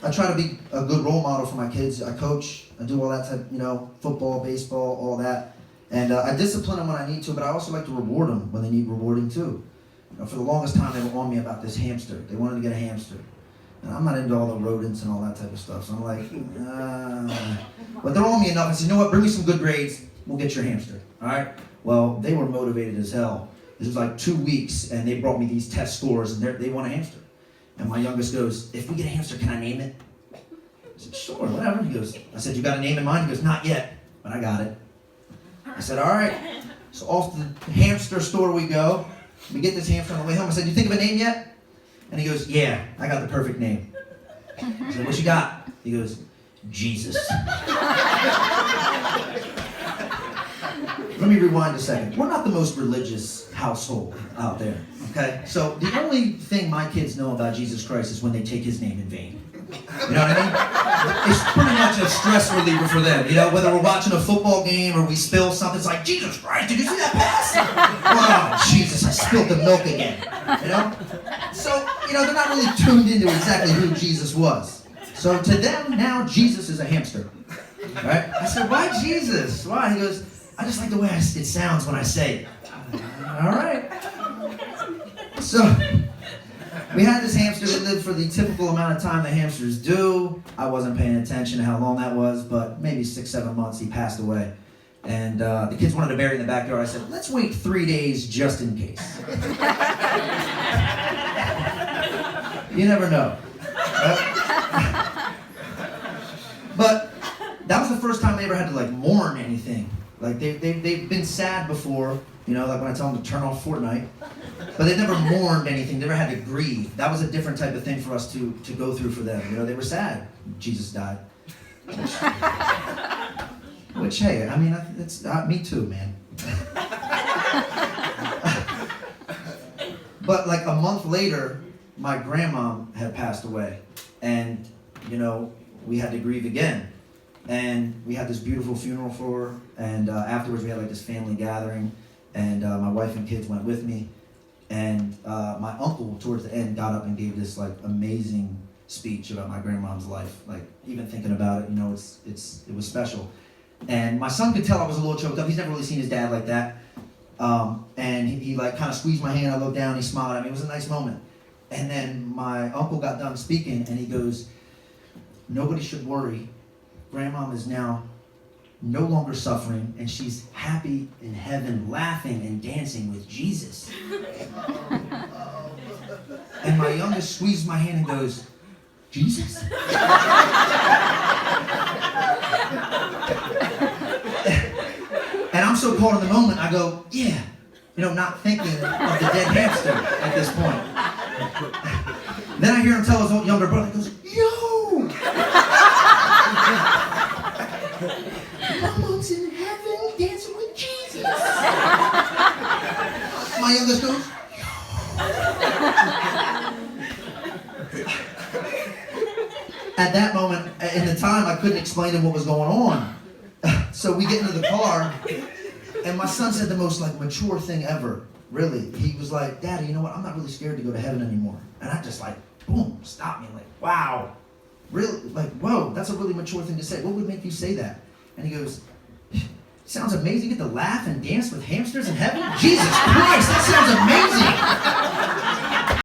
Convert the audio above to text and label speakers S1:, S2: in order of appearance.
S1: I try to be a good role model for my kids. I coach, I do all that type, football, baseball, all that. And I discipline them when I need to, but I also like to reward them when they need rewarding too. For the longest time, they were on me about this hamster. They wanted to get a hamster. And I'm not into all the rodents and all that type of stuff. So I'm like, but they're on me enough. I said, you know what, bring me some good grades. We'll get your hamster, all right? Well, they were motivated as hell. This was like 2 weeks, and they brought me these test scores, and they want a hamster. And my youngest goes, if we get a hamster, can I name it? I said, sure, whatever. He goes, I said, you got a name in mind? He goes, not yet, but I got it. I said, all right. So off to the hamster store we go. We get this hamster on the way home. I said, you think of a name yet? And he goes, yeah, I got the perfect name. I said, what you got? He goes, Jesus. Let me rewind a second. We're not the most religious household out there, okay? So the only thing my kids know about Jesus Christ is when they take his name in vain. You know what I mean? It's pretty much a stress reliever for them. Whether we're watching a football game or we spill something, it's like, Jesus Christ, did you see that pass? Oh, Jesus, I spilled the milk again. So, they're not really tuned into exactly who Jesus was. So to them, now Jesus is a hamster. Right? I said, why Jesus? Why? He goes, I just like the way it sounds when I say it. All right. So we had this hamster that lived for the typical amount of time that hamsters do. I wasn't paying attention to how long that was, but maybe 6-7 months he passed away. And the kids wanted to bury in the backyard. I said, let's wait 3 days just in case. You never know. But that was the first time they ever had to mourn anything. They've been sad before, like when I tell them to turn off Fortnite. But they never mourned anything. They never had to grieve. That was a different type of thing for us to go through for them. They were sad. Jesus died. Which hey, I mean, it's me too, man. But a month later, my grandma had passed away. And, we had to grieve again. And we had this beautiful funeral for her. And afterwards, we had this family gathering. And my wife and kids went with me. And my uncle, towards the end, got up and gave this amazing speech about my grandmom's life. Even thinking about it, it was special. And my son could tell I was a little choked up. He's never really seen his dad like that. And he kind of squeezed my hand. I looked down. He smiled at me. It was a nice moment. And then my uncle got done speaking, and he goes, "Nobody should worry. Grandmom is now no longer suffering, and she's happy in heaven, laughing and dancing with Jesus." And my youngest squeezed my hand and goes, "Jesus?" And I'm so caught in the moment, I go, "Yeah," not thinking of the dead hamster at this point. Then I hear him tell his younger brother, he goes, "Yo! Mom's in heaven dancing with Jesus." My youngest goes, "Yo!" At that moment, in the time, I couldn't explain to him what was going on. So we get into the car, and my son said the most mature thing ever. Really, he was like, "Daddy, you know what? I'm not really scared to go to heaven anymore." And I just boom, stopped me. Wow, really? Whoa, that's a really mature thing to say. What would make you say that? And he goes, "Sounds amazing. You get to laugh and dance with hamsters in heaven? Jesus Christ, that sounds amazing."